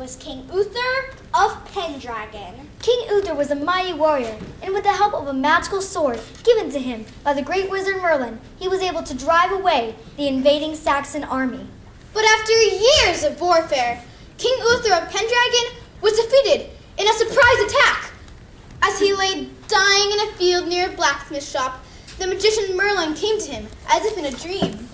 was King Uther of Pendragon. King Uther was a mighty warrior, and with the help of a magical sword given to him by the great wizard Merlin, he was able to drive away the invading Saxon army. But after years of warfare, King Uther of Pendragon was defeated in a surprise attack. As he lay dying in a field near a blacksmith shop, the magician Merlin came to him as if in a dream.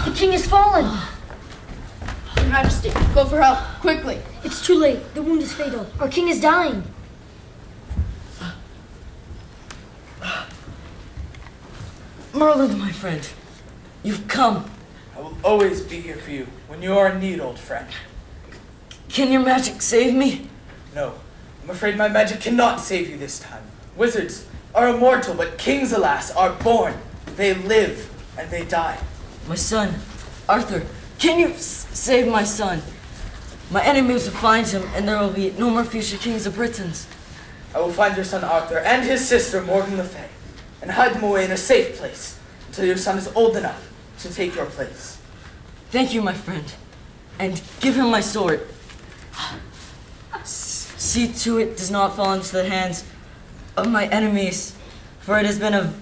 The king has fallen. Your Majesty, go for help, quickly. It's too late. The wound is fatal. Our king is dying. Merlin, my friend, you've come. I will always be here for you when you are in need, old friend. Can your magic save me? No, I'm afraid my magic cannot save you this time. Wizards are immortal, but kings, alas, are born. They live and they die. My son, Arthur, can you save my son? My enemies will find him, and there will be no more future kings of Britons. I will find your son Arthur and his sister Morgan Le Fay and hide them away in a safe place until your son is old enough to take your place. Thank you, my friend, and give him my sword. See to it does not fall into the hands of my enemies, for it has been a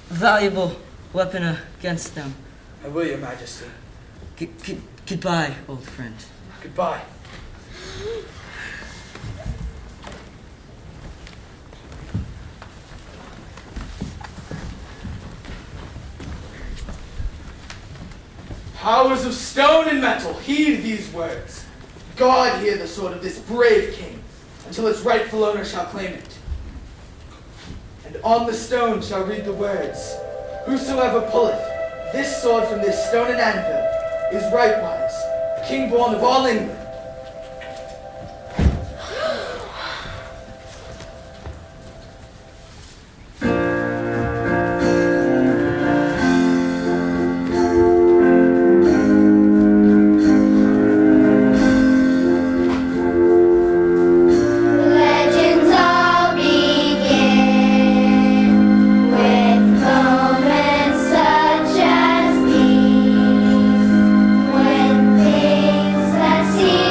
valuable weapon against them. I will, your majesty. Goodbye, old friend. Goodbye. Powers of stone and metal, heed these words. God hear the sword of this brave king, until its rightful owner shall claim it. And on the stone shall read the words, whosoever pulleth this sword from this stone and anvil is rightwise king born of all England. Legends all begin with moments such as these, when things that seem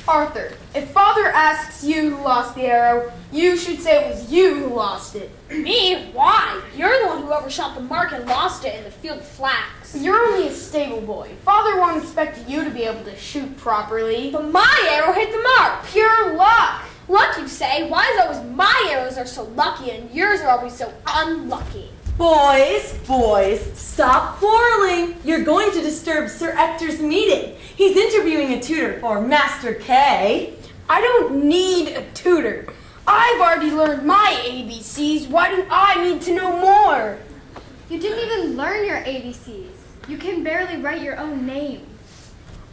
Arthur, if Father asks you who lost the arrow, you should say it was you who lost it. Me? Why? You're the one who overshot the mark and lost it in the field of flax. You're only a stable boy. Father won't expect you to be able to shoot properly. But my arrow hit the mark. Pure luck. Luck, you say? Why is it always my arrows are so lucky and yours are always so unlucky? Boys, stop quarreling. You're going to disturb Sir Ector's meeting. He's interviewing a tutor for Master K. I don't need a tutor. I've already learned my ABCs. Why do I need to know more? You didn't even learn your ABCs. You can barely write your own name.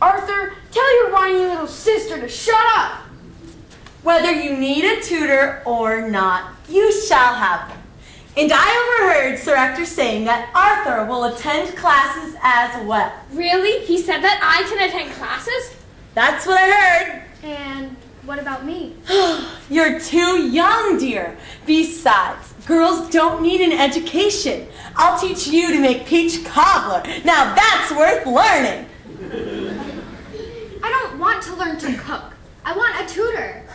Arthur, tell your whiny little sister to shut up. Whether you need a tutor or not, you shall have one. And I overheard Sir Ector saying that Arthur will attend classes as well. Really? He said that I can attend classes? That's what I heard. And what about me? You're too young, dear. Besides, girls don't need an education. I'll teach you to make peach cobbler. Now that's worth learning. I don't want to learn to cook. I want a tutor.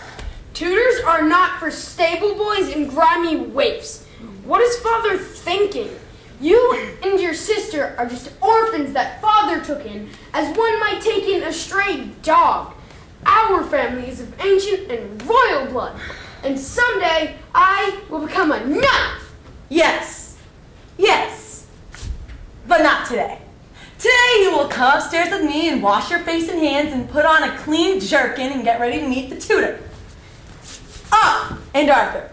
Tutors are not for stable boys and grimy waifs. What is Father thinking? You and your sister are just orphans that Father took in, as one might take in a stray dog. Our family is of ancient and royal blood, and someday I will become a knight. Yes, but not today. Today you will come upstairs with me and wash your face and hands and put on a clean jerkin and get ready to meet the tutor. And Arthur,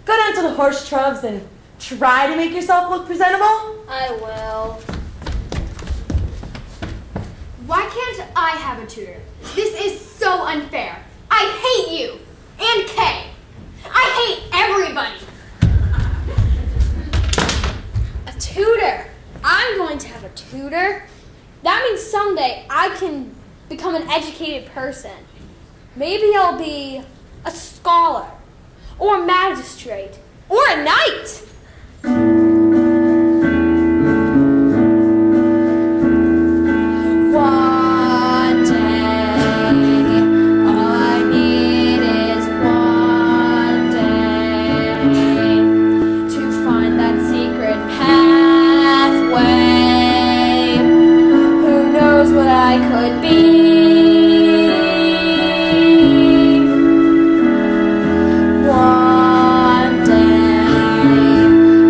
go down to the horse troves and try to make yourself look presentable. I will. Why can't I have a tutor? This is so unfair. I hate you and Kay. I hate everybody. A tutor. I'm going to have a tutor. That means someday I can become an educated person. Maybe I'll be a scholar, or a magistrate, or a knight. One day, all I need is one day to find that secret pathway. Who knows what I could be? One day,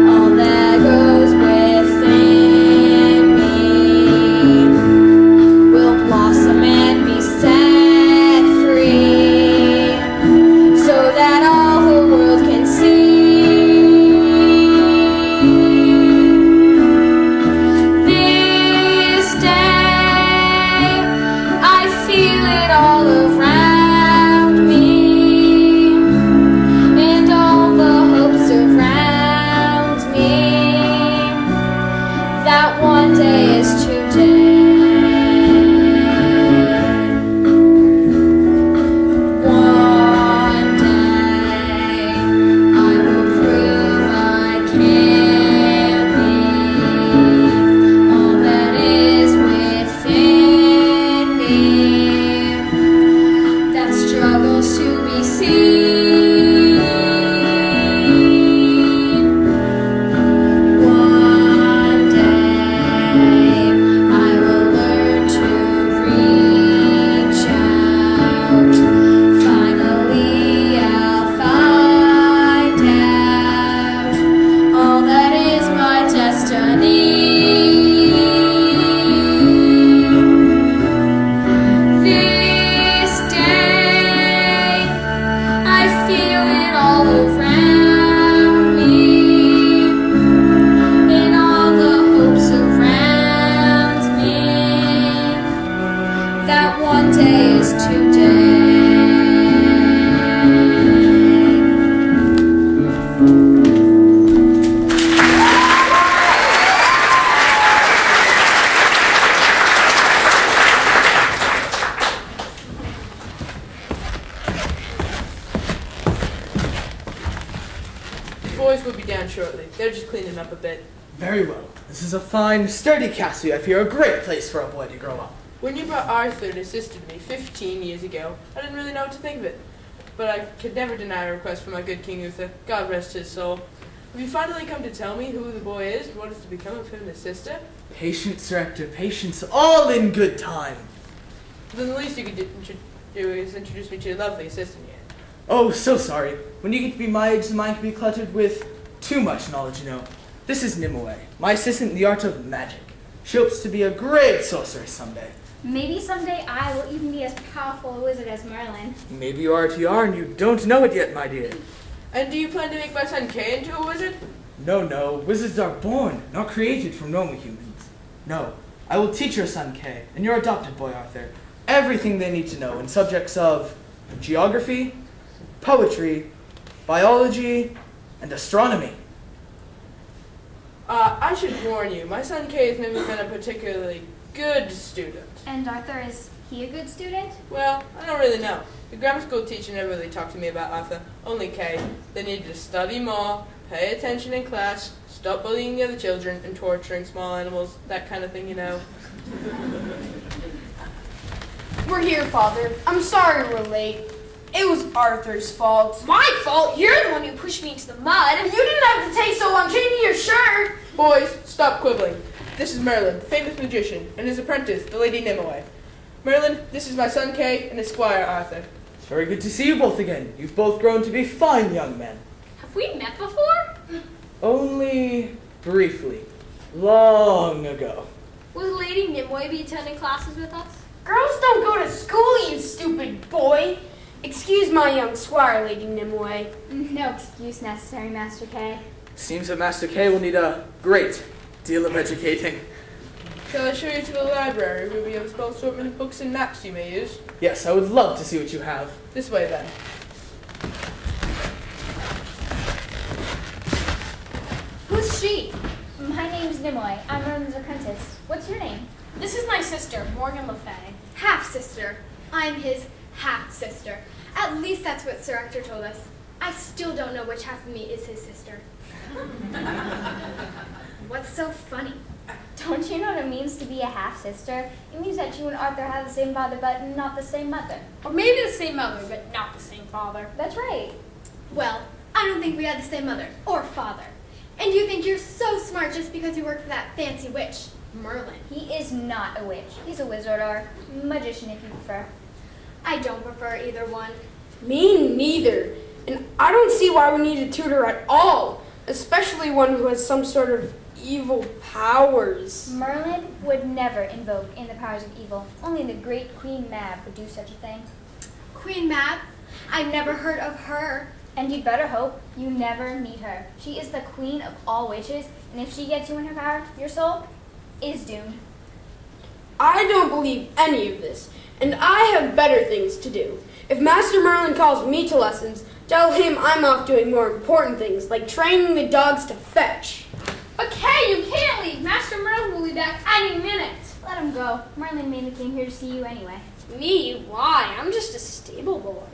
all that goes within me will blossom and be set free, so that all the world can see. This day, I feel it all around me, and all the hopes around me, that one day is today. One day, I will prove I can be all that is within me, that struggles to be seen. One day, I will learn to reach out. Finally, I'll find out all that is my destiny. This day, I feel it all around me, and all the hopes around me, that one day is today. The boys will be down shortly. They're just cleaning up a bit. Very well. This is a fine, sturdy castle. I fear a great place for a boy to grow up. When you brought Arthur to assist me 15 years ago, I didn't really know what to think of it. But I could never deny a request from my good King Uther. God rest his soul. Have you finally come to tell me who the boy is and what is to become of him and his sister? Patience, Sir Ector, patience, all in good time. Then the least you could do is introduce me to your lovely assistant here. Oh, so sorry. When you get to be my age, the mind can be cluttered with too much knowledge, you know. This is Nimue, my assistant in the art of magic. She hopes to be a great sorceress someday. Maybe someday I will even be as powerful a wizard as Merlin. Maybe you already are and you don't know it yet, my dear. And do you plan to make my son Kay into a wizard? No, wizards are born, not created from normal humans. No, I will teach your son Kay, and your adopted boy Arthur, everything they need to know in subjects of geography, poetry, biology, and astronomy. I should warn you, my son Kay has never been a particularly good student. And Arthur, is he a good student? Well, I don't really know. The grammar school teacher never really talked to me about Arthur, only Kay. They needed to study more, pay attention in class, stop bullying the other children, and torturing small animals, that kind of thing, you know. We're here, Father. I'm sorry we're late. It was Arthur's fault. My fault? You're the one who pushed me into the mud. You didn't have to take so long changing your shirt. Boys, stop quibbling. This is Merlin, the famous magician, and his apprentice, the Lady Nimue. Merlin, this is my son Kay and his squire Arthur. It's very good to see you both again. You've both grown to be fine young men. Have we met before? Only briefly. Long ago. Will Lady Nimue be attending classes with us? Girls don't go to school, you stupid boy. Excuse my young squire, Lady Nimue. No excuse necessary, Master K. Seems that Master K will need a great deal of educating. Shall I show you to the library where we have a small assortment of books and maps you may use? Yes, I would love to see what you have. This way then. Who's she? My name's Nimue. I'm Merlin's apprentice. What's your name? This is my sister, Morgan Le Fay. Half-sister. I'm his half-sister. At least that's what Sir Ector told us. I still don't know which half of me is his sister. What's so funny? Don't you know what it means to be a half-sister? It means that you and Arthur have the same father but not the same mother. Or maybe the same mother, but not the same father. That's right. Well, I don't think we had the same mother or father. And you think you're so smart just because you work for that fancy witch, Merlin. He is not a witch. He's a wizard or magician if you prefer. I don't prefer either one. Me neither. And I don't see why we need a tutor at all, especially one who has some sort of evil powers. Merlin would never invoke in the powers of evil. Only the great Queen Mab would do such a thing. Queen Mab? I've never heard of her. And you'd better hope you never meet her. She is the queen of all witches, and if she gets you in her power, your soul is doomed. I don't believe any of this, and I have better things to do. If Master Merlin calls me to lessons, tell him I'm off doing more important things, like training the dogs to fetch. But Kay, you can't leave. Master Merlin will be back any minute. Let him go. Merlin mainly came here to see you anyway. Me? Why? I'm just a stable boy.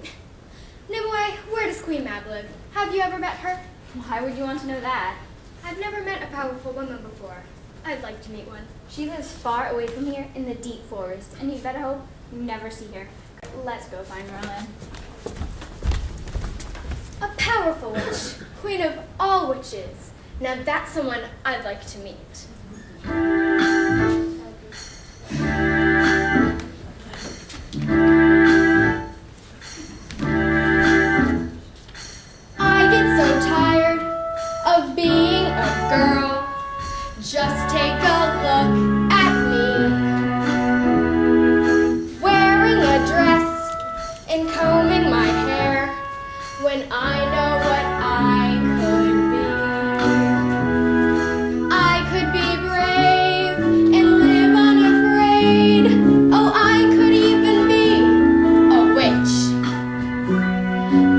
Nimue, where does Queen Mab live? Have you ever met her? Why would you want to know that? I've never met a powerful woman before. I'd like to meet one. She lives far away from here in the deep forest, and you better hope you never see her. Let's go find Merlin. A powerful witch, queen of all witches. Now that's someone I'd like to meet. I get so tired of being a girl. Just take a look at me, wearing a dress and combing my hair when I know what I could be. I could be brave and live unafraid. Oh, I could even be a witch.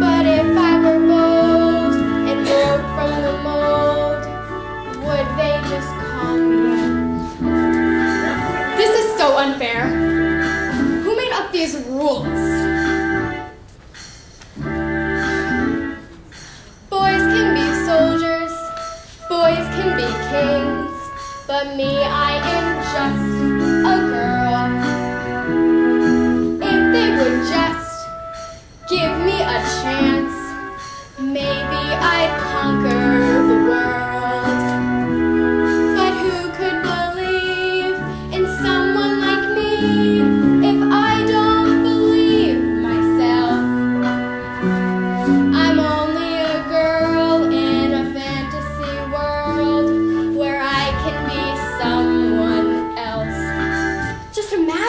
But if I were bold and broke from the mold, would they just call me? This is so unfair. Who made up these rules? Boys can be soldiers, boys can be kings, but me, I am just a girl.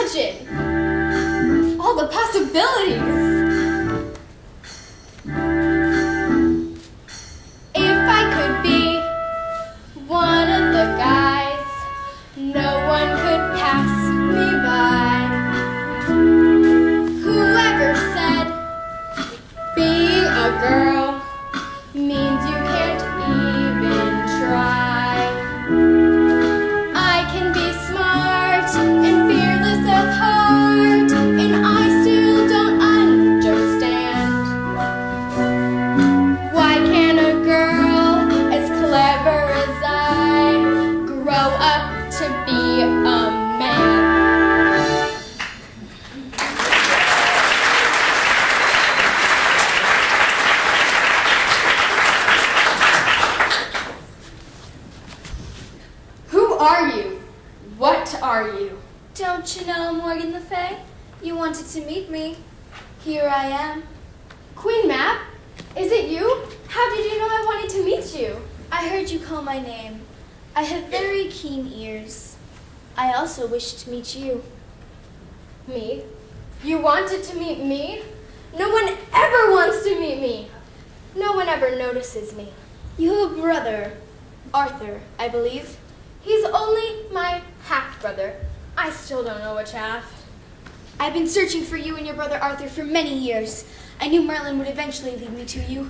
imagine all the possibilities. If I could be one of the guys, no one could pass me by. Whoever said being a girl means you can't even try. I can be smart and fearless of heart, and I still don't understand. Why can't a girl as clever as I grow up to be a man? Who are you? What are you? Don't you know Morgan Le Fay? You wanted to meet me. Here I am. Queen Mab? Is it you? How did you know I wanted to meet you? I heard you call my name. I have very keen ears. I also wish to meet you. Me? You wanted to meet me? No one ever wants to meet me. No one ever notices me. You have a brother, Arthur, I believe. He's only my half-brother. I still don't know which half. I've been searching for you and your brother Arthur for many years. I knew Merlin would eventually lead me to you.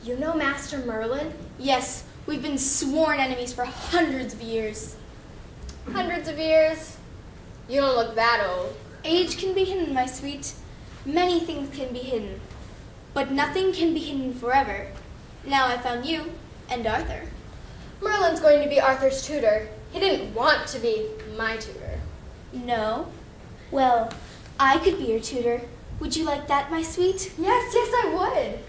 You know Master Merlin? Yes, we've been sworn enemies for hundreds of years. Hundreds of years? You don't look that old. Age can be hidden, my sweet. Many things can be hidden. But nothing can be hidden forever. Now I found you and Arthur. Merlin's going to be Arthur's tutor. He didn't want to be my tutor. No? Well, I could be your tutor. Would you like that, my sweet? Yes, I would.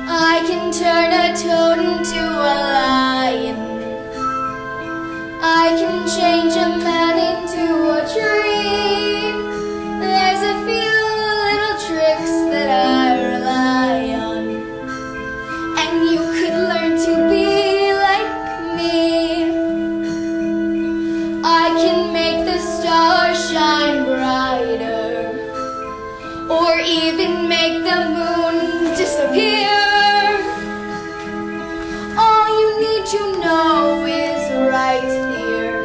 I can turn a toad into a lion. I can change a man into a tree. There's a few little tricks that I rely on. And you could learn to be like me. I can make the stars shine brighter, or even make the moon disappear. All you need to know is right here.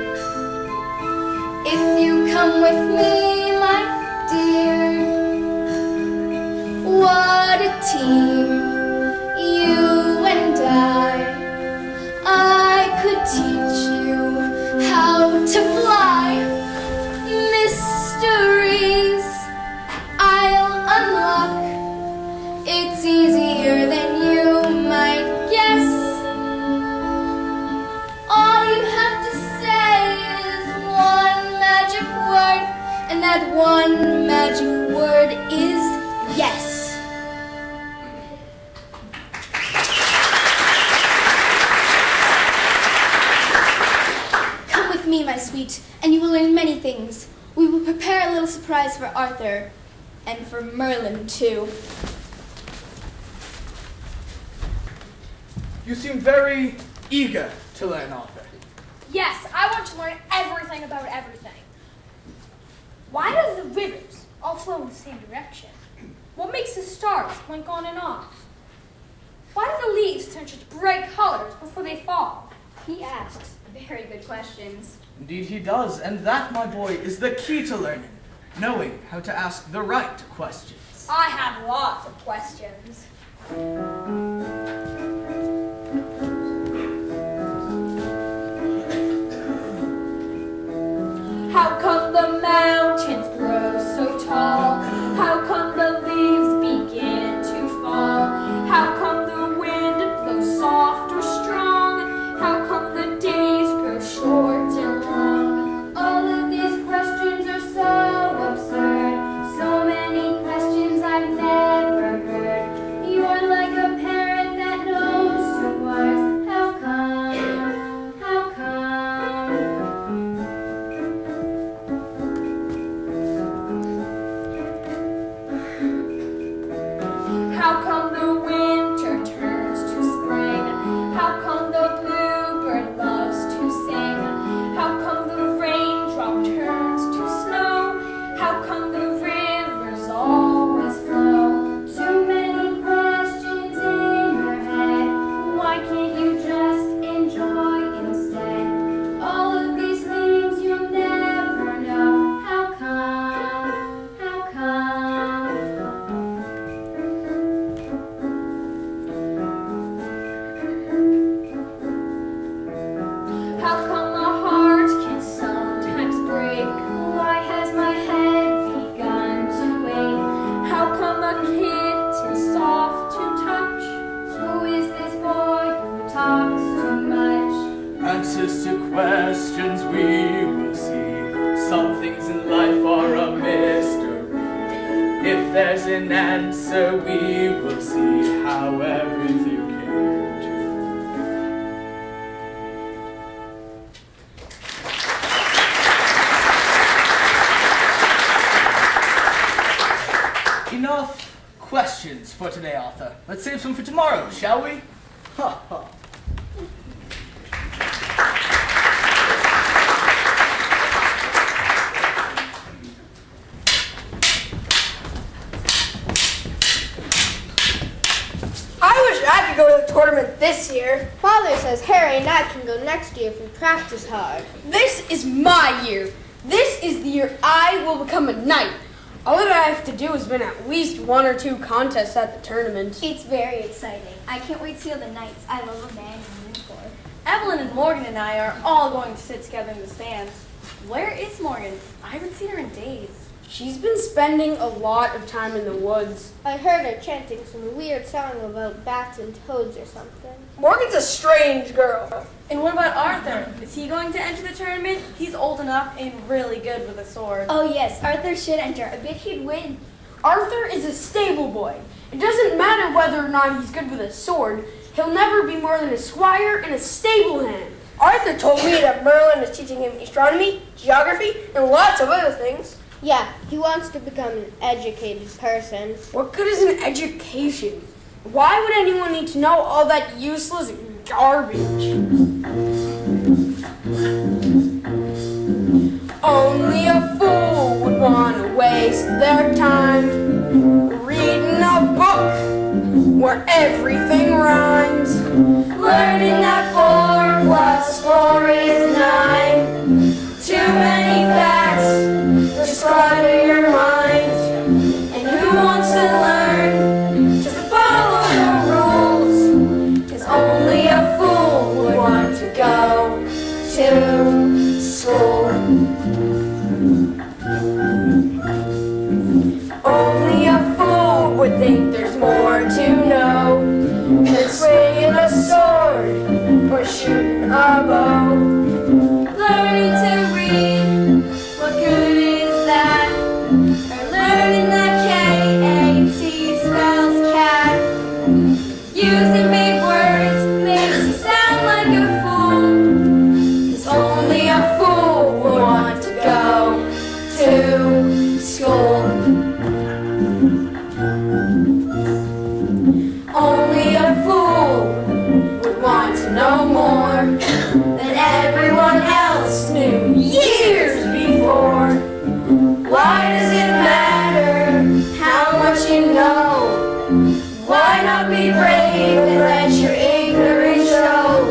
If you come with me, my dear, what a team, you and I could teach you how to fly. Mysteries I'll unlock. It's easier than you might guess. All you have to say is one magic word, and that one magic word is yes. Come with me, my sweet, and you will learn many things. We will prepare a little surprise for Arthur, and for Merlin, too. You seem very eager to learn, Arthur. Yes, I want to learn everything about everything. Why do the rivers all flow in the same direction? What makes the stars blink on and off? Why do the leaves turn such bright colors before they fall? He asks very good questions. Indeed he does, and that, my boy, is the key to learning. Knowing how to ask the right questions. I have lots of questions. How come the mountains grow so tall? How come the leaves begin to fall? How come the wind blows soft or strong? How come the days grow short and long? All of these questions are so absurd. So many questions I've never heard. You're like a parrot answers to questions we will see. Some things in life are a mystery. If there's an answer, we will see how everything came to. Enough questions for today, Arthur. Let's save some for tomorrow, shall we? Ha ha. I wish I could go to the tournament this year. Father says Harry and I can go next year if we practice hard. This is my year. This is the year I will become a knight. All that I have to do is win at least 1 or 2 contests at the tournament. It's very exciting. I can't wait to see all the knights I love a man in uniform. Evelyn and Morgan and I are all going to sit together in the stands. Where is Morgan? I haven't seen her in days. She's been spending a lot of time in the woods. I heard her chanting some weird song about bats and toads or something. Morgan's a strange girl. And what about Arthur? Is he going to enter the tournament? He's old enough and really good with a sword. Oh yes, Arthur should enter. I bet he'd win. Arthur is a stable boy. It doesn't matter whether or not he's good with a sword. He'll never be more than a squire and a stable hand. Arthur told me that Merlin is teaching him astronomy, geography, and lots of other things. Yeah, he wants to become an educated person. What good is an education? Why would anyone need to know all that useless garbage? Only a fool would want to waste their time reading a book where everything rhymes. Learning that 4 plus 4 is 9. Too many facts just clutter your mind. And who wants to learn to follow the rules? 'Cause only a fool would want to go to school. Only a fool would think there's more to know than swinging a sword or shooting a bow. Learning to read, what good is that? Or learning that K-A-T spells cat. Using big words makes you sound like a fool. 'Cause only a fool would want to go to school. Only a fool would want to know more than everyone else knew years before. Why does it matter how much you know? Why not be brave and let your ignorance show?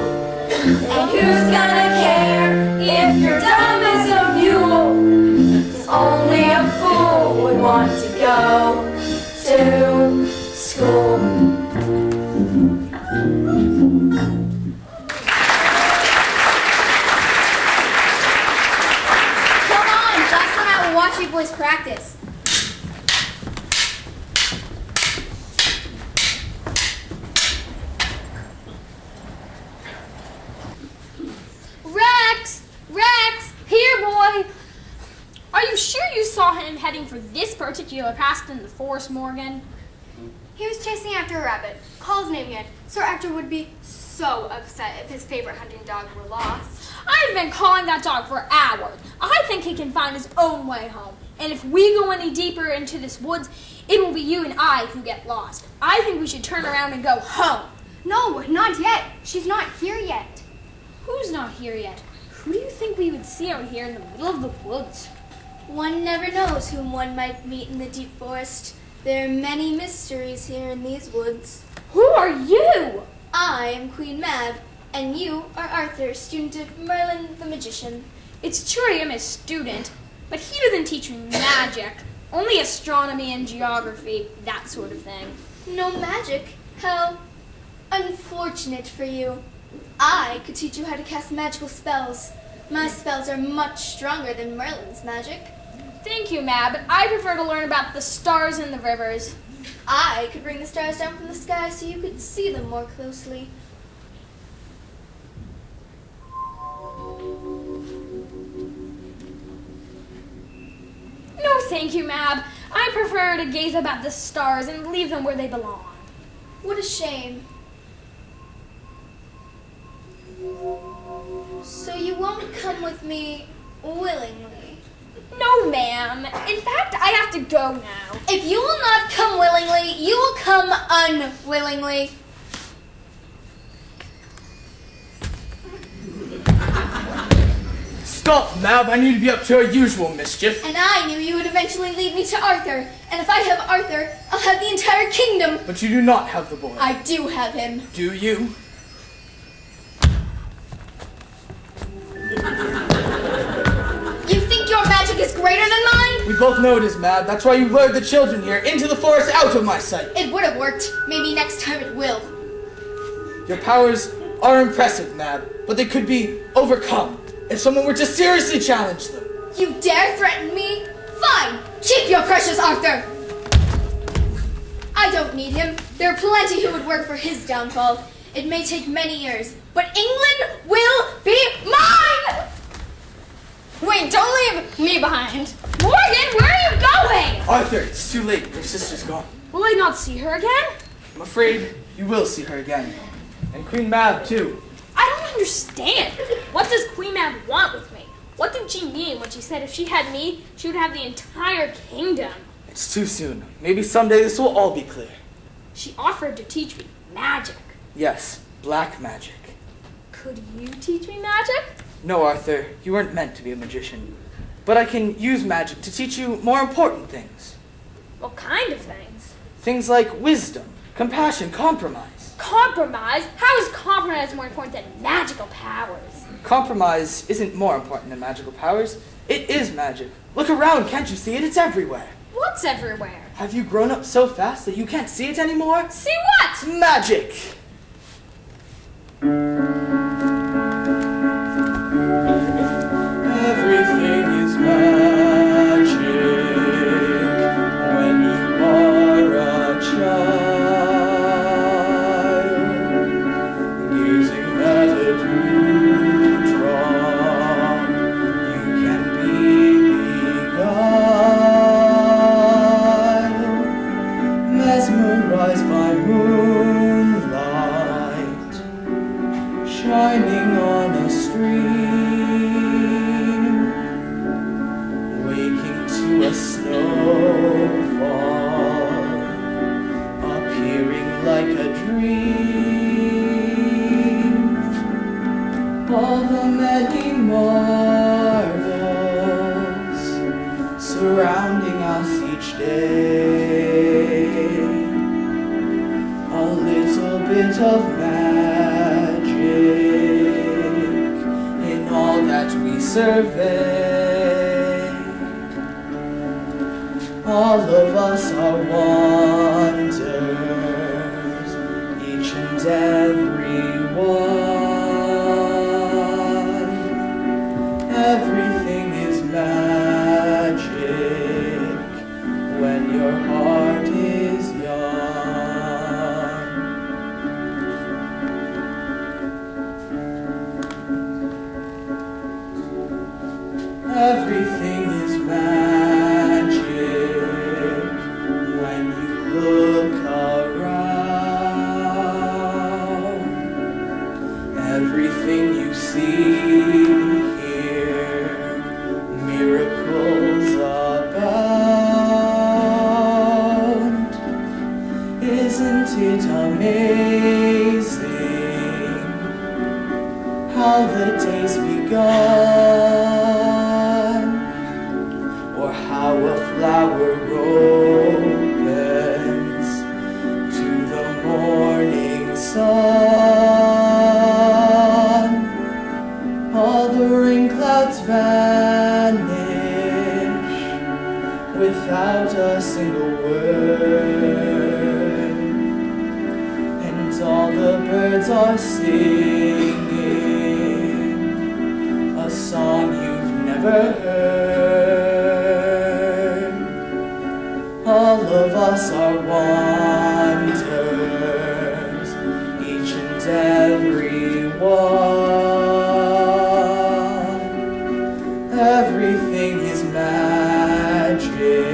And who's gonna care if you're dumb as a mule? 'Cause only a fool would want to go to school. Watch you boys practice. Rex! Rex! Here, boy! Are you sure you saw him heading for this particular path in the forest, Morgan? He was chasing after a rabbit. Call his name yet. Sir Arthur would be so upset if his favorite hunting dog were lost. I've been calling that dog for hours. I think he can find his own way home. And if we go any deeper into this woods, it will be you and I who get lost. I think we should turn around and go home. No, not yet. She's not here yet. Who's not here yet? Who do you think we would see out here in the middle of the woods? One never knows whom one might meet in the deep forest. There are many mysteries here in these woods. Who are you? I am Queen Mab, and you are Arthur, student of Merlin the Magician. It's true I am a student, but he doesn't teach me magic. Only astronomy and geography, that sort of thing. No magic? How unfortunate for you. I could teach you how to cast magical spells. My spells are much stronger than Merlin's magic. Thank you, Mab, but I prefer to learn about the stars and the rivers. I could bring the stars down from the sky so you could see them more closely. thank you, Mab. I prefer to gaze up at the stars and leave them where they belong. What a shame. So you won't come with me willingly? No, ma'am. In fact, I have to go now. If you will not come willingly, you will come unwillingly. Stop, Mab. I need to be up to our usual mischief. And I knew you would eventually lead me to Arthur. And if I have Arthur, I'll have the entire kingdom. But you do not have the boy. I do have him. Do you? You think your magic is greater than mine? We both know it is, Mab. That's why you lured the children here, into the forest, out of my sight. It would have worked. Maybe next time it will. Your powers are impressive, Mab, but they could be overcome if someone were to seriously challenge them. You dare threaten me? Fine. Keep your precious Arthur. I don't need him. There are plenty who would work for his downfall. It may take many years, but England will be mine! Wait, don't leave me behind. Morgan, where are you going? Arthur, it's too late. Your sister's gone. Will I not see her again? I'm afraid you will see her again. And Queen Mab, too. I don't understand. What does Queen Mab want with me? What did she mean when she said if she had me, she would have the entire kingdom? It's too soon. Maybe someday this will all be clear. She offered to teach me magic. Yes, black magic. Could you teach me magic? No, Arthur, you weren't meant to be a magician. But I can use magic to teach you more important things. What kind of things? Things like wisdom, compassion, compromise. Compromise? How is compromise more important than magical powers? Compromise isn't more important than magical powers. It is magic. Look around, can't you see it? It's everywhere. What's everywhere? Have you grown up so fast that you can't see it anymore? See what? Magic! Everything is magic when you are a child, gazing at a dewdrop, you can be beguiled, mesmerized by moonlight, shining on a stream. A snowfall, appearing like a dream. All the many marvels surrounding us each day. A little bit of magic in all that we survey. All of us are wonders, each and every one. Everything is magic when your heart is young. Everything is magic. Look around, everything you see here, miracles abound. Isn't it amazing how the day's begun, or how a flower grows sun? All the rain clouds vanish without a single word, and all the birds are singing a song you've never heard. All of us are wonders, every one. Everything is magic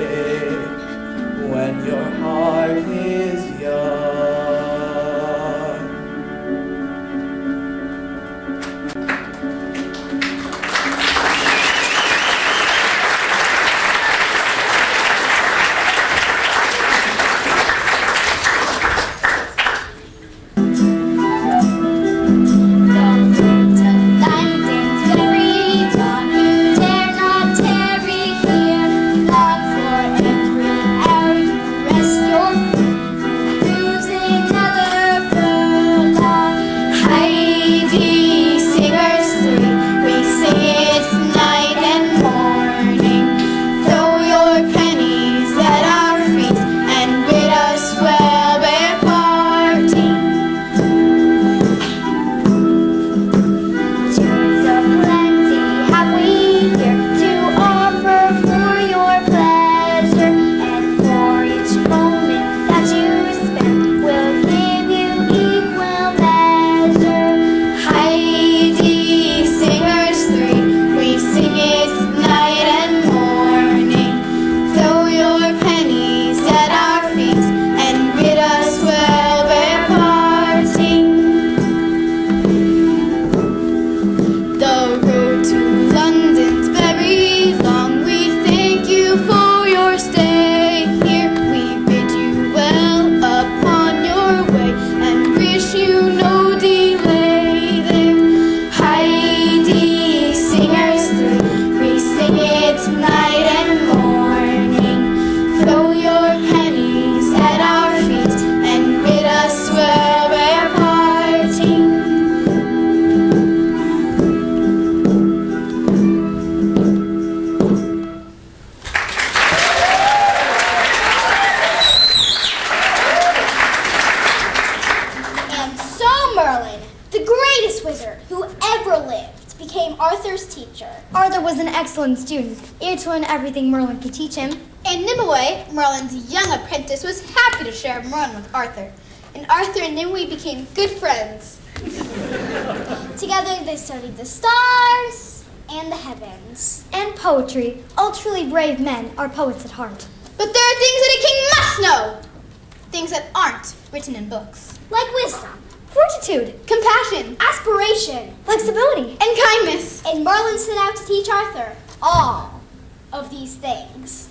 Merlin, the greatest wizard who ever lived, became Arthur's teacher. Arthur was an excellent student, eager to learn everything Merlin could teach him. And Nimue, Merlin's young apprentice, was happy to share Merlin with Arthur. And Arthur and Nimue became good friends. Together they studied the stars and the heavens. And poetry. All truly brave men are poets at heart. But there are things that a king must know. Things that aren't written in books. Like wisdom, Fortitude, Compassion, aspiration, flexibility. and kindness. and Merlin set out to teach Arthur all of these things.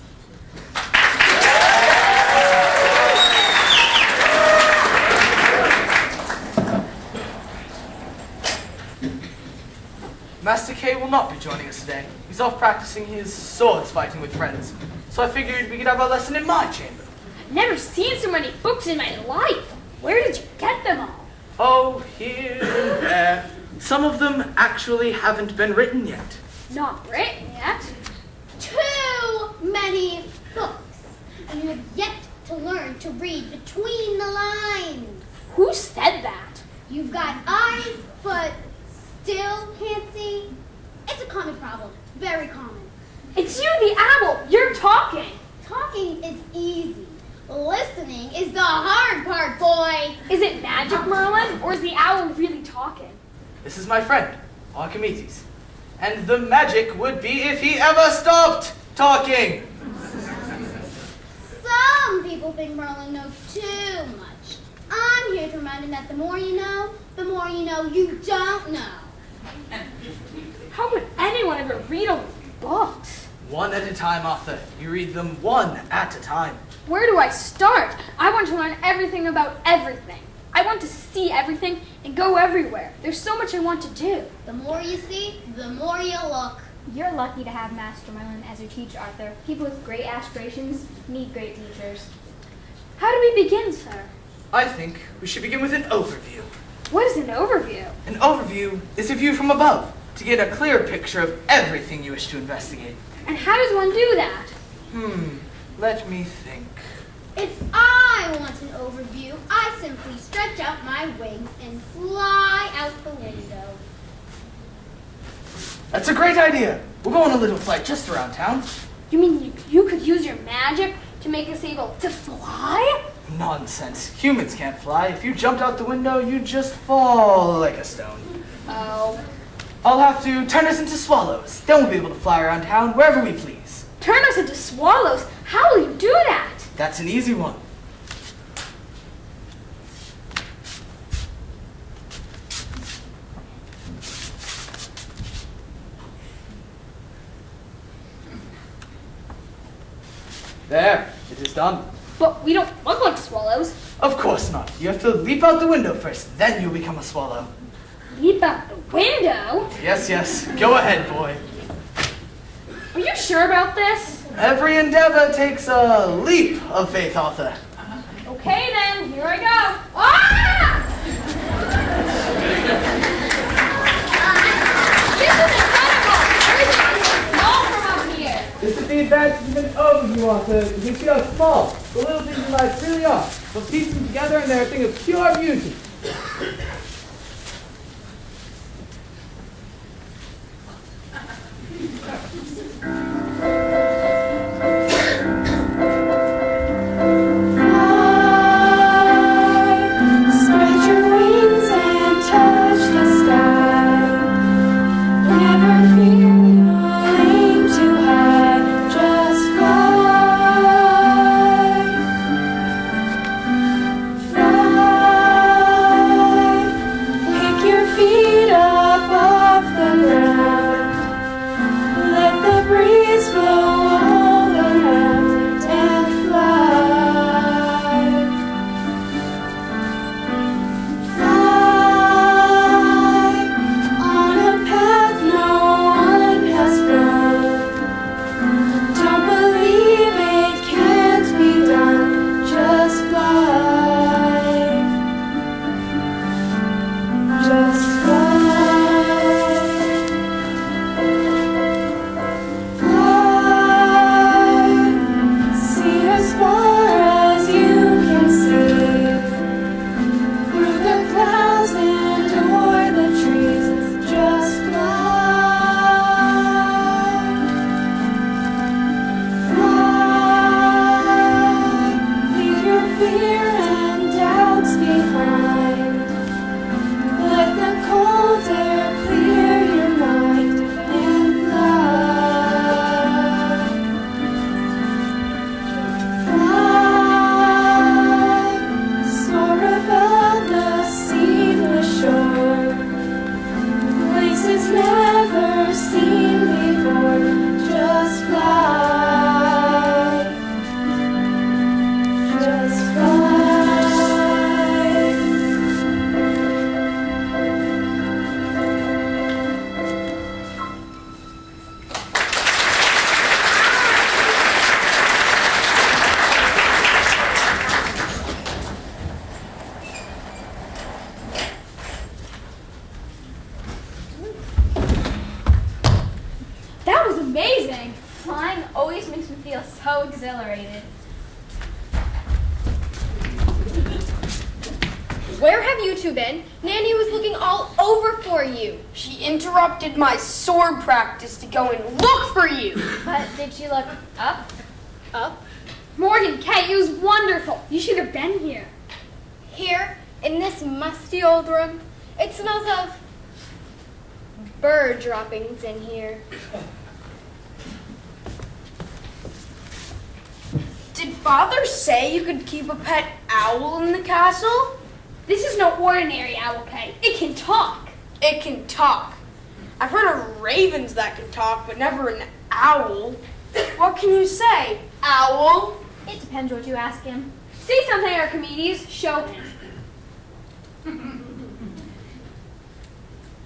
Master K will not be joining us today. He's off practicing his swords fighting with friends. So I figured we could have our lesson in my chamber. Never seen so many books in my life. Where did you get them all? Oh, here and there. Some of them actually haven't been written yet. Not written yet. Too many books. And you have yet to learn to read between the lines. Who said that? You've got eyes, but still can't see. It's a common problem. Very common. It's you, the owl. You're talking. Talking is easy. Listening is the hard part, boy. Is it magic, Merlin, or is the owl really talking? This is my friend, Archimedes. And the magic would be if he ever stopped talking. Some people think Merlin knows too much. I'm here to remind him that the more you know you don't know. How could anyone ever read all these books? One at a time, Arthur. You read them one at a time. Where do I start? I want to learn everything about everything. I want to see everything and go everywhere. There's so much I want to do. The more you see, the more you look. You're lucky to have Master Merlin as your teacher, Arthur. People with great aspirations need great teachers. How do we begin, sir? I think we should begin with an overview. What is an overview? An overview is a view from above, to get a clear picture of everything you wish to investigate. And how does one do that? Let me think. If I want an overview, I simply stretch out my wings and fly out the window. That's a great idea. We'll go on a little flight just around town. You mean you could use your magic to make us able to fly? Nonsense. Humans can't fly. If you jumped out the window, you'd just fall like a stone. Oh. I'll have to turn us into swallows. Then we'll be able to fly around town wherever we please. Turn us into swallows? How will you do that? That's an easy one. There, it is done. But we don't look like swallows. Of course not. You have to leap out the window first, then you'll become a swallow. Leap out the window? Yes, yes. Go ahead, boy. Are you sure about this? Every endeavor takes a leap of faith, Arthur. Okay then, here I go. Ah! This is incredible! Everything is small from up here. This is the advantage of an overview, Arthur. You can see how small the little things in life really are. We'll piece them together and they're a thing of pure beauty. Spread your wings and touch the sky. Never fear you'll aim too high. Just fly. Pick your feet up off the ground. Let the breeze blow all around and fly. Fly on a path no one has flown. Don't believe it can't be done. Just fly. Just fly. Fly. See as far as you can see. Through the clouds and exhilarated. Where have you two been? Nanny was looking all over for you. She interrupted my sword practice to go and look for you. But did she look up? Up? Morgan K, it was wonderful. You should have been here. Here, in this musty old room, it smells of bird droppings in here. Did Father say you could keep a pet owl in the castle? This is no ordinary owl, K. It can talk. It can talk. I've heard of ravens that can talk, but never an owl. What can you say, owl? It depends what you ask him. Say something, Archimedes. Show him.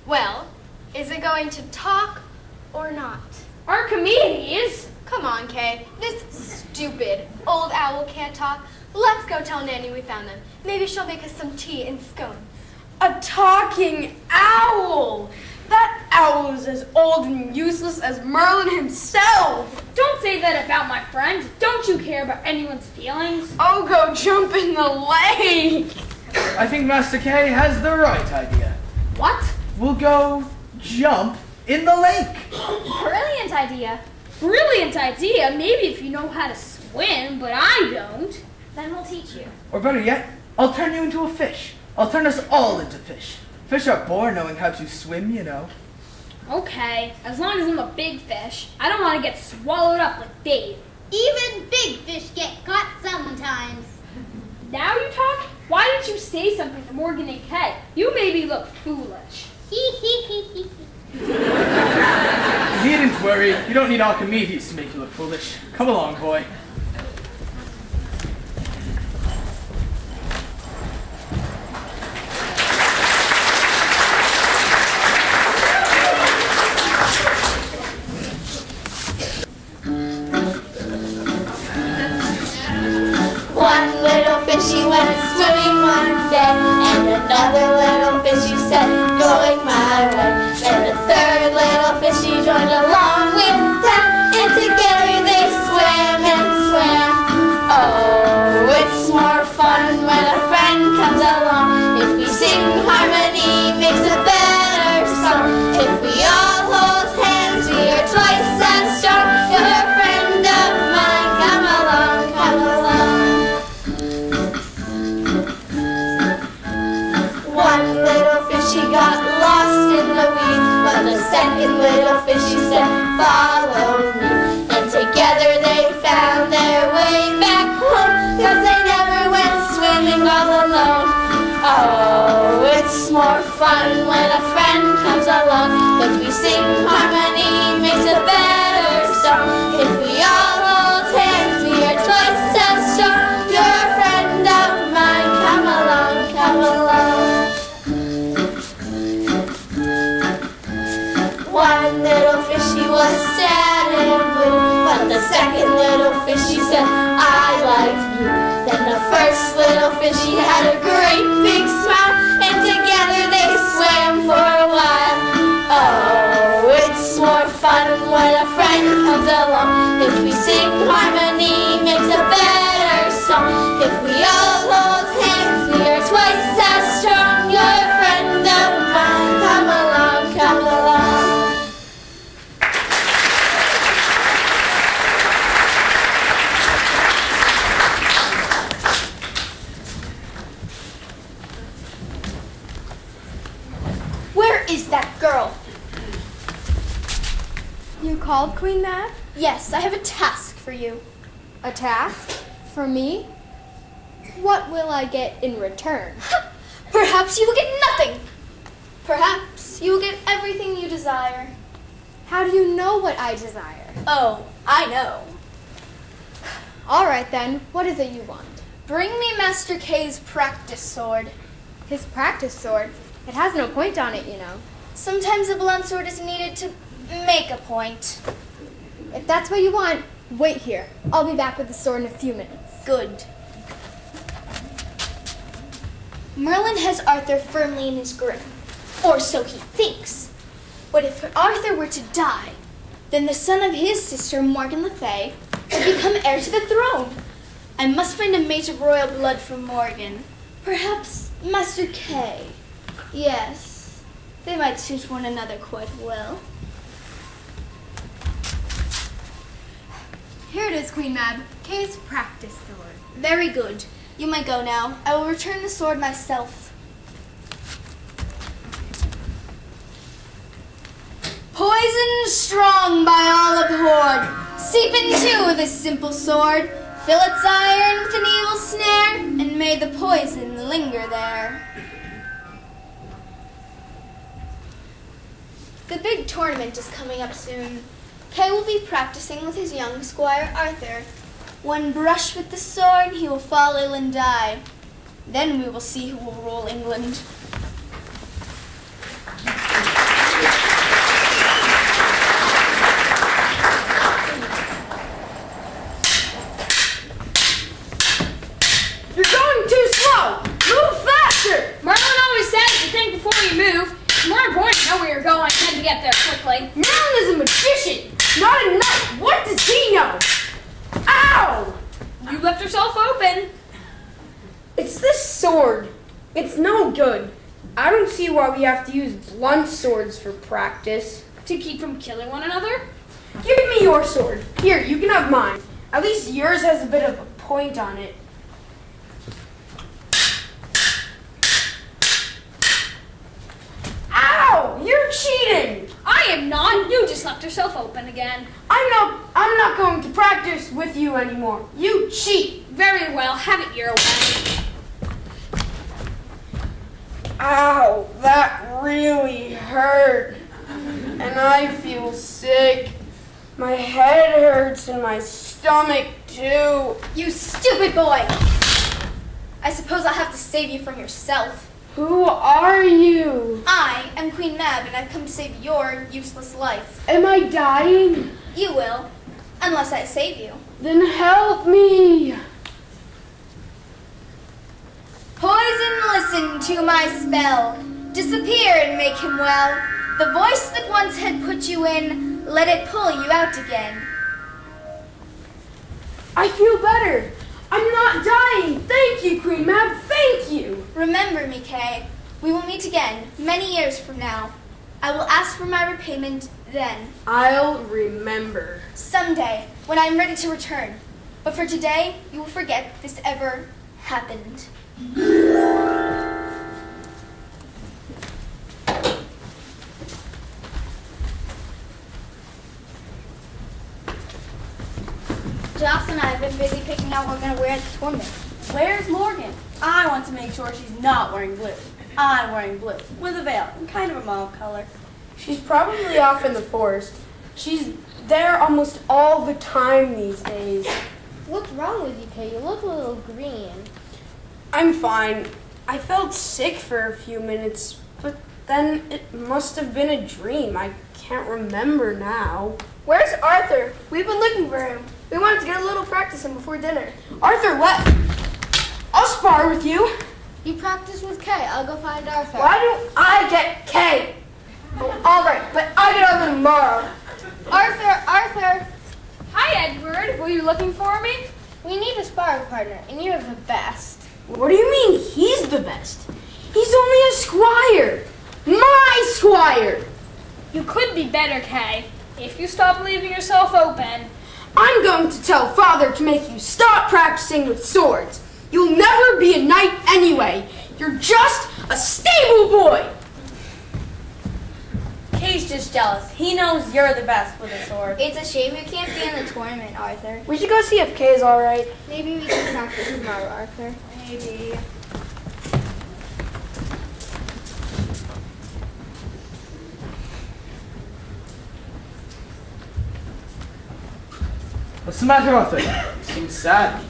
Well, is it going to talk or not? Archimedes? Come on, Kay. This stupid old owl can't talk. Let's go tell Nanny we found them. Maybe she'll make us some tea and scones. A talking owl! That owl is as old and useless as Merlin himself. Don't say that about my friend. Don't you care about anyone's feelings? Oh, go jump in the lake! I think Master K has the right idea. What? We'll go jump in the lake. Brilliant idea. Brilliant idea. Maybe if you know how to swim, but I don't. Then we'll teach you. Or better yet, I'll turn you into a fish. I'll turn us all into fish. Fish are born knowing how to swim, you know. Okay, as long as I'm a big fish, I don't want to get swallowed up like Dave. Even big fish get caught sometimes. Now you talk? Why didn't you say something to Morgan and Kay? You made me look foolish. You needn't worry. You don't need Archimedes to make you look foolish. Come along, boy. One little fishy went swimming one day, and another little fishy said, going my way. And a third little fishy joined along with them, and together they swam and swam. Oh, it's more fun when a friend comes along. If we sing harmony, makes a better song. If we all hold hands, we are twice as strong. You're a friend of mine, come along, come along. One little fishy got lost in the weeds, but the second little fishy said, follow me. And together they found their way back home, 'cause they never went swimming all alone. Oh, it's more fun when a friend comes along. If we sing harmony, makes a better song. If we all hold hands, we are twice as strong. You're a friend of mine, come along, come along. One little fishy was sad and blue, but the second little fishy said, I like you. Then the first little fishy had a great big smile, and together they swam for a while. Oh, it's more fun when a friend comes along. If we sing harmony, makes a better song. If we all hold hands, we are twice as strong. You're a friend of mine, come along, come along. Where is that girl? You called, Queen Mab? Yes, I have a task for you. A task? For me? What will I get in return? Perhaps you will get nothing. Perhaps you will get everything you desire. How do you know what I desire? Oh, I know. All right then, what is it you want? Bring me Master K's practice sword. His practice sword? It has no point on it, you know. Sometimes a blunt sword is needed to make a point. If that's what you want, wait here. I'll be back with the sword in a few minutes. Good. Merlin has Arthur firmly in his grip, or so he thinks. But if Arthur were to die, then the son of his sister, Morgan Le Fay, to become heir to the throne. I must find a mate of royal blood for Morgan. Perhaps Master Kay. Yes, they might suit one another quite well. Here it is, Queen Mab. Kay's practice sword. Very good. You may go now. I will return the sword myself. Poison strong by all abhorred, seep into this simple sword, fill its iron with an evil snare, and may the poison linger there. The big tournament is coming up soon. Kay will be practicing with his young squire Arthur. One brush with the sword, he will fall ill and die. Then we will see who will rule England. You're going too slow! Move faster! Merlin always says to think before you move. It's more important to know where you're going than to get there quickly. Merlin is a magician, not a knight. What does he know? Ow! You left yourself open. It's this sword. It's no good. I don't see why we have to use blunt swords for practice. To keep from killing one another? Give me your sword. Here, you can have mine. At least yours has a bit of a point on it. Ow! You're cheating! I am not. You just left yourself open again. I'm not going to practice with you anymore. You cheat! Very well. Have it your way. Ow, that really hurt. And I feel sick. My head hurts and my stomach too. You stupid boy! I suppose I'll have to save you from yourself. Who are you? I am Queen Mab, and I've come to save your useless life. Am I dying? You will, unless I save you. Then help me. Poison, listen to my spell. Disappear and make him well. The voice that once had put you in, let it pull you out again. I feel better. I'm not dying. Thank you, Queen Mab. Thank you. Remember me, Kay. We will meet again, many years from now. I will ask for my repayment then. I'll remember. Someday, when I am ready to return. But for today, you will forget this ever happened. Joss and I have been busy picking out what we're going to wear at the tournament. Where's Morgan? I want to make sure she's not wearing blue. I'm wearing blue, with a veil, and kind of a mauve color. She's probably off in the forest. She's there almost all the time these days. What's wrong with you, Kay? You look a little green. I'm fine. I felt sick for a few minutes, but then it must have been a dream. I can't remember now. Where's Arthur? We've been looking for him. We wanted to get a little practice in before dinner. Arthur left. I'll spar with you. You practice with Kay. I'll go find Arthur. Why don't I get Kay? Oh, all right, but I get Arthur tomorrow. Arthur! Hi, Edward. Were you looking for me? We need a sparring partner, and you're the best. What do you mean he's the best? He's only a squire. My squire. You could be better, Kay, if you stop leaving yourself open. I'm going to tell Father to make you stop practicing with swords. You'll never be a knight anyway. You're just a stable boy. Kay's just jealous. He knows you're the best with a sword. It's a shame you can't be in the tournament, Arthur. We should go see if Kay's all right. Maybe we can practice tomorrow, Arthur. Maybe. What's the matter, Arthur? You seem sad.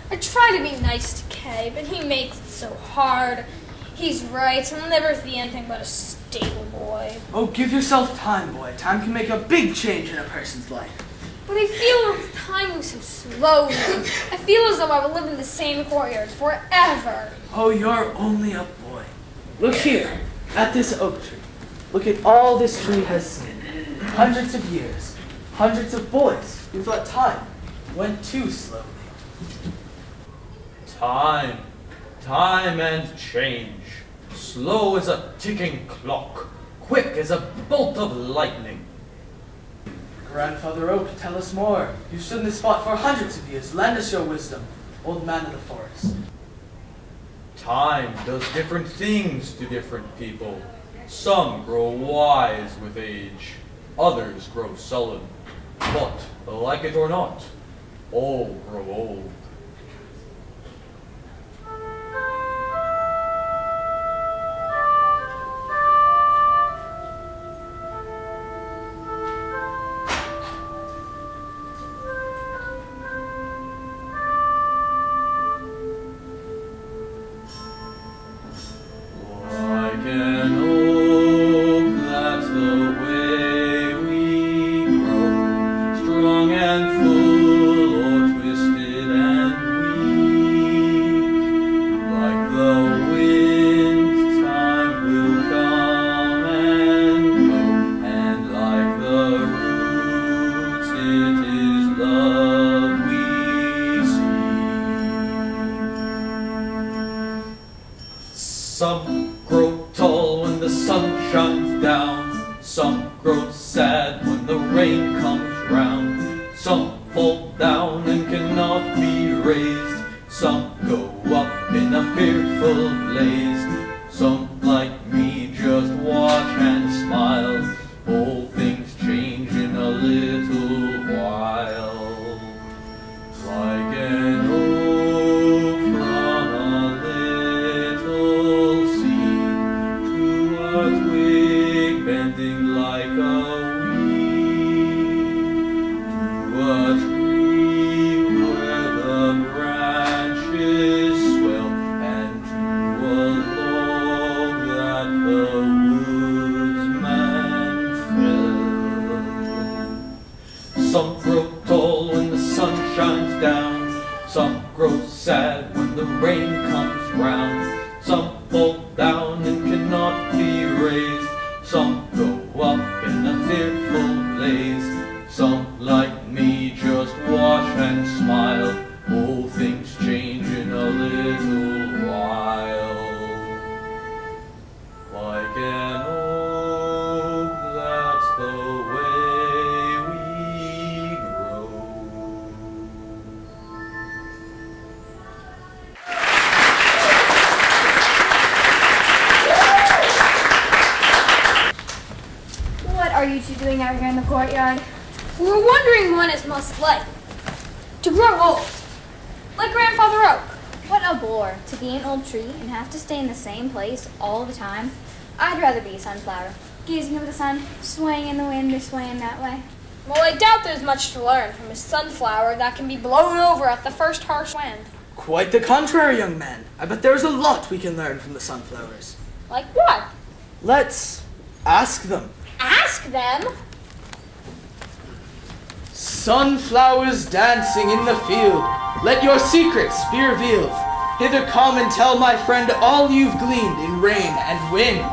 I try to be nice to Kay, but he makes it so hard. He's right. I'll never be anything but a stable boy. Oh, give yourself time, boy. Time can make a big change in a person's life. But I feel time moves so slowly. I feel as though I will live in the same courtyard forever. Oh, you're only a boy. Look here, at this oak tree. Look at all this tree has seen. Hundreds of years. Hundreds of boys who've let time went too slowly. Time and change. Slow as a ticking clock, quick as a bolt of lightning. Grandfather Oak, tell us more. You've stood in this spot for hundreds of years. Lend us your wisdom, old man of the forest. Time does different things to different people. Some grow wise with age, others grow sullen. But, like it or not, all grow old. Like an oak, that's the way we grow, strong and full, or twisted and weak. Like the wind, time will come and go, and like the roots, it is love we see. Some grow tall when the sun shines down. Some grow sad when the rain comes round. Some fall down and cannot be raised. Some go up in a fearful blaze. Some, like me, just watch and smile. All things change in a little while. Like an oak from a little seed to a twig bending like a weed, to a tree where the branches swell, and to a log that the woodsman fell. Some grow tall when the sun shines down. Some grow sad when the rain comes round. Some fall down and cannot be raised. Some go up in a fearful blaze. Some, like me, just watch and smile. All things change in a little while. Like an oak, that's the way we grow. What are you two doing out here in the courtyard? We were wondering when it must like to grow old, like Grandfather Oak. What a bore to be an old tree and have to stay in the same place all the time. I'd rather be a sunflower, gazing over the sun, swaying in the wind or swaying that way. Well, I doubt there's much to learn from a sunflower that can be blown over at the first harsh wind. Quite the contrary, young man. I bet there's a lot we can learn from the sunflowers. Like what? Let's ask them. Ask them? Sunflowers dancing in the field, let your secrets be revealed. Hither come and tell my friend all you've gleaned in rain and wind.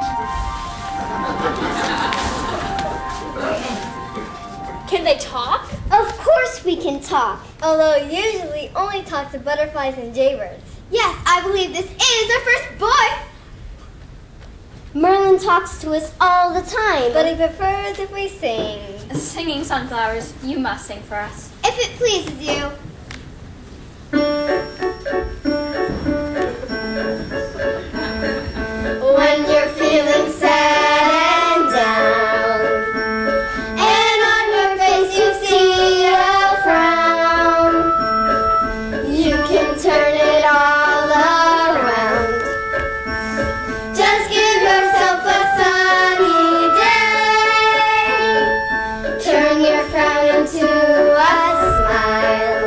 Can they talk? Of course we can talk, although usually only talk to butterflies and jaybirds. Yes, I believe this is our first boy. Merlin talks to us all the time, but he prefers if we sing. Singing sunflowers, you must sing for us. If it pleases you. When you're feeling sad and down, and on your face you see a frown, you can turn it all around. Just give yourself a sunny day. Turn your frown into a smile.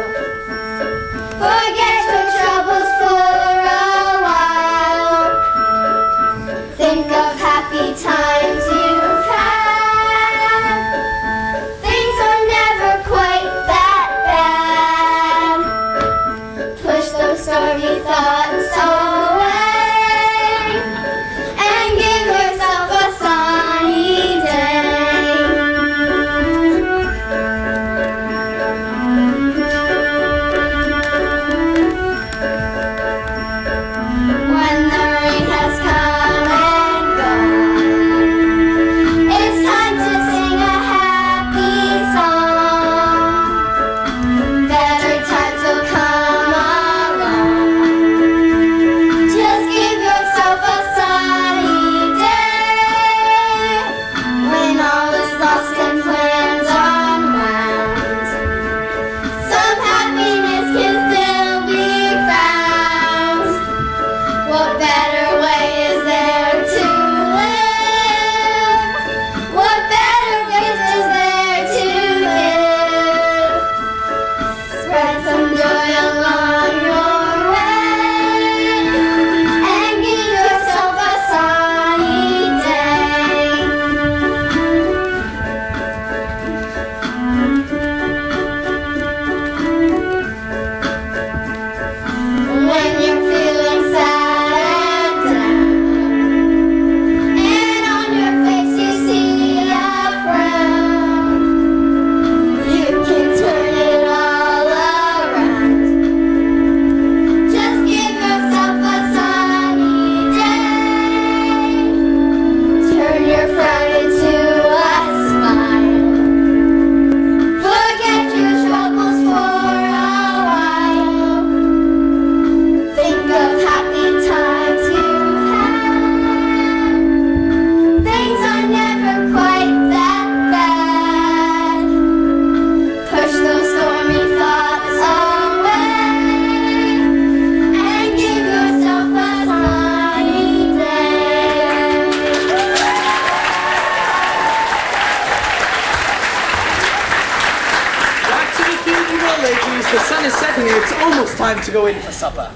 It's almost time to go in for supper.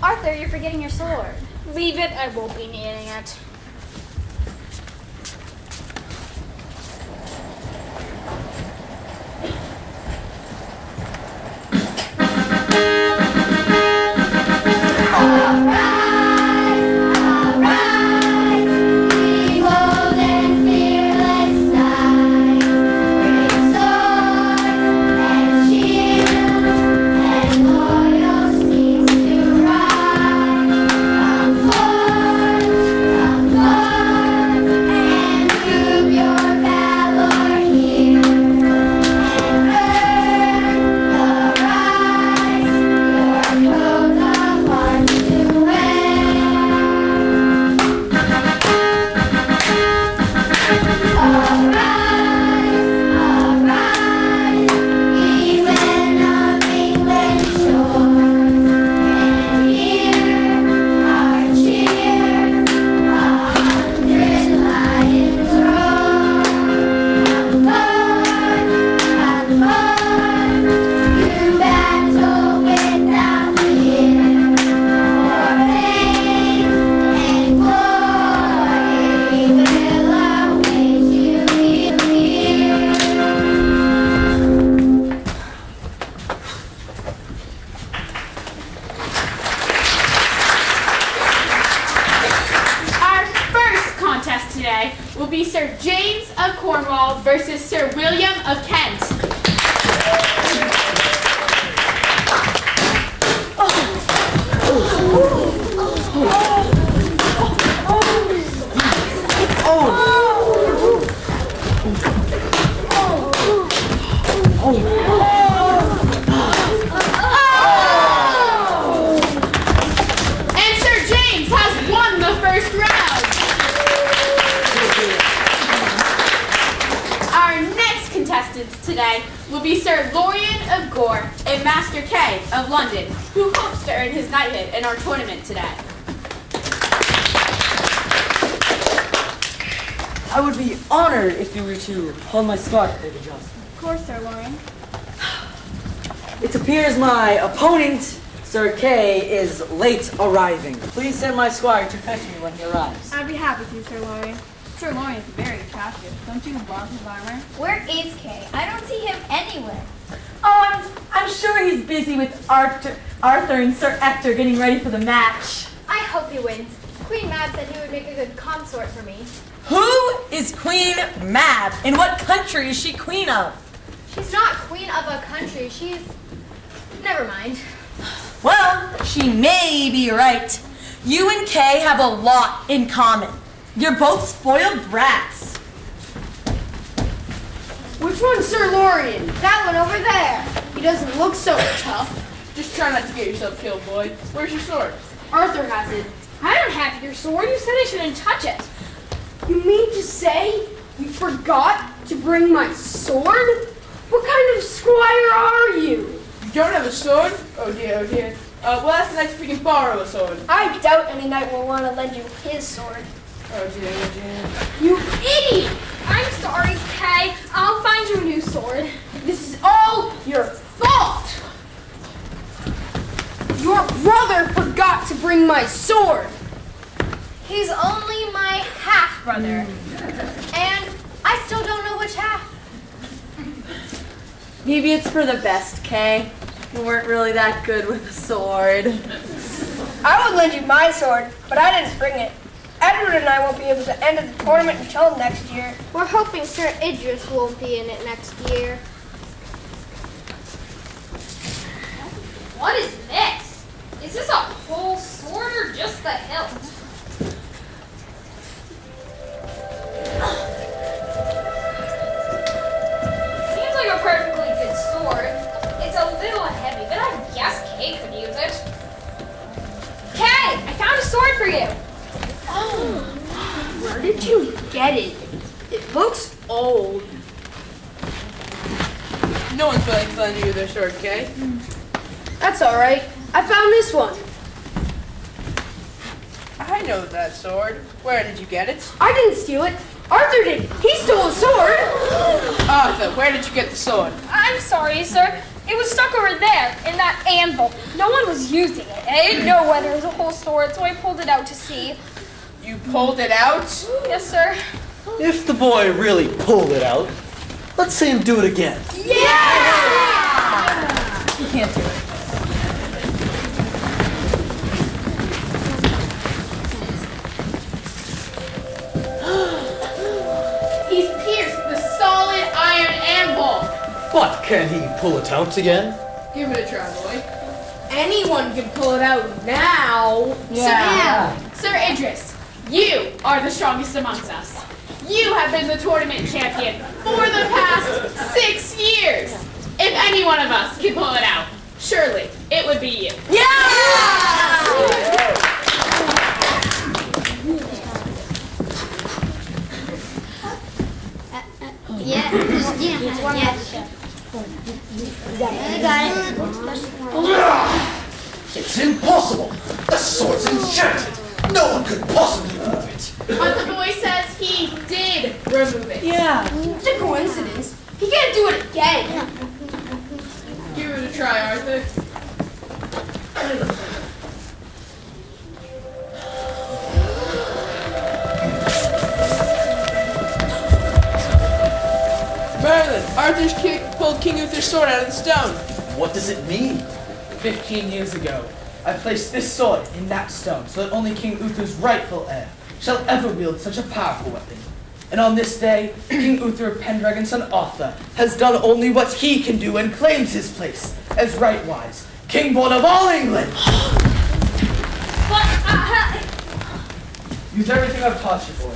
Arthur, you're forgetting your sword. Leave it, I won't be needing it. Will be Sir James of Cornwall versus Sir William of Kent. And Sir James has won the first round. Our next contestants today will be Sir Lorien of Gore and Master K of London, who hopes to earn his knighthood in our tournament today. I would be honored if you were to hold my scarf, Lady Jocelyn. Of course, Sir Lorien. It appears my opponent, Sir Kay, is late arriving. Please send my squire to fetch me when he arrives. I'd be happy to, Sir Lorien. Sir Lorien is very attractive. Don't you love his armor? Where is Kay? I don't see him anywhere. Oh, I'm sure he's busy with Arthur and Sir Ector getting ready for the match. I hope he wins. Queen Mab said he would make a good consort for me. Who is Queen Mab? And what country is she queen of? She's not queen of a country. She's... Never mind. Well, she may be right. You and Kay have a lot in common. You're both spoiled brats. Which one's Sir Lorien? That one over there. He doesn't look so tough. Just try not to get yourself killed, boy. Where's your sword? Arthur has it. I don't have your sword. You said I shouldn't touch it. You mean to say you forgot to bring my sword? What kind of squire are you? You don't have a sword? Oh dear, oh dear. Well, that's nice if we can borrow a sword. I doubt any knight will want to lend you his sword. Oh dear, oh dear. You idiot! I'm sorry, Kay. I'll find you a new sword. This is all your fault! Your brother forgot to bring my sword! He's only my half-brother. And I still don't know which half. Maybe it's for the best, Kay. You weren't really that good with a sword. I would lend you my sword, but I didn't bring it. Edward and I won't be able to enter the tournament until next year. We're hoping Sir Idris won't be in it next year. What is this? Is this a whole sword or just the hilt? Seems like a perfectly good sword. It's a little heavy, but I guess Kay could use it. Kay, I found a sword for you. Where did you get it? It looks old. No one's willing to lend you their sword, Kay. That's alright. I found this one. I know that sword. Where did you get it? I didn't steal it. Arthur did. He stole a sword. Arthur, where did you get the sword? I'm sorry, sir. It was stuck over there in that anvil. No one was using it. I didn't know whether it was a whole sword, so I pulled it out to see. You pulled it out? Yes, sir. If the boy really pulled it out, let's see him do it again. Yeah! You can't do it. He's pierced the solid iron anvil. But can he pull it out again? Give it a try, boy. Anyone can pull it out now. Sir Idris, you are the strongest amongst us. You have been the tournament champion for the past 6 years. If any one of us can pull it out, surely it would be you. It's impossible! The sword's enchanted! No one could possibly move it! But the boy says he did remove it. Yeah. It's a coincidence. He can't do it again. Give it a try, Arthur. Merlin, Arthur's pulled King Uther's sword out of the stone. What does it mean? 15 years ago, I placed this sword in that stone so that only King Uther's rightful heir shall ever wield such a powerful weapon. And on this day, King Uther of Pendragon's son Arthur has done only what he can do and claims his place as rightwise King-born of all England. Use everything I've taught you, boy.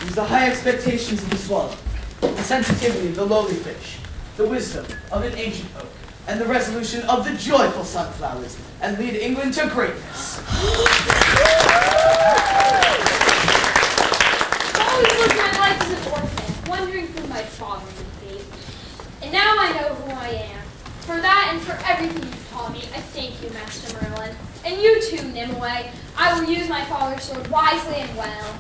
Use the high expectations of the swallow, the sensitivity of the lowly fish, the wisdom of an ancient oak, and the resolution of the joyful sunflowers, and lead England to greatness. Always lived my life as an orphan, wondering who my father would be. And now I know who I am. For that and for everything you've taught me, I thank you, Master Merlin. And you too, Nimue. I will use my father's sword wisely and well.